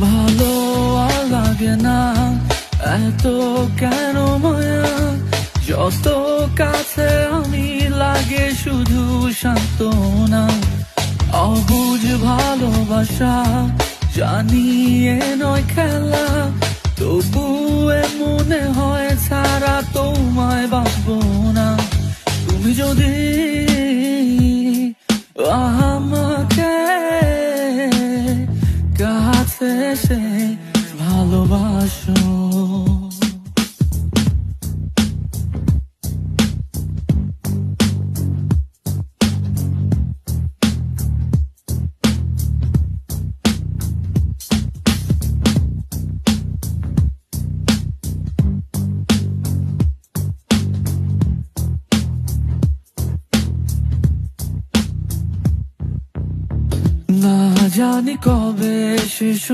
ভালো আর লাগে না এত কেন মায়া, যত কাছে আমি লাগে শুধু সান্ত্বনা। অবুঝ ভালোবাসা জানি এ নয় খেলা, তবু মনে হয় ছাড়া তোমায় বাঁচবো না। তুমি যদি আমাকে কাছে এসে ভালোবাসো, না জানি কবে শেষ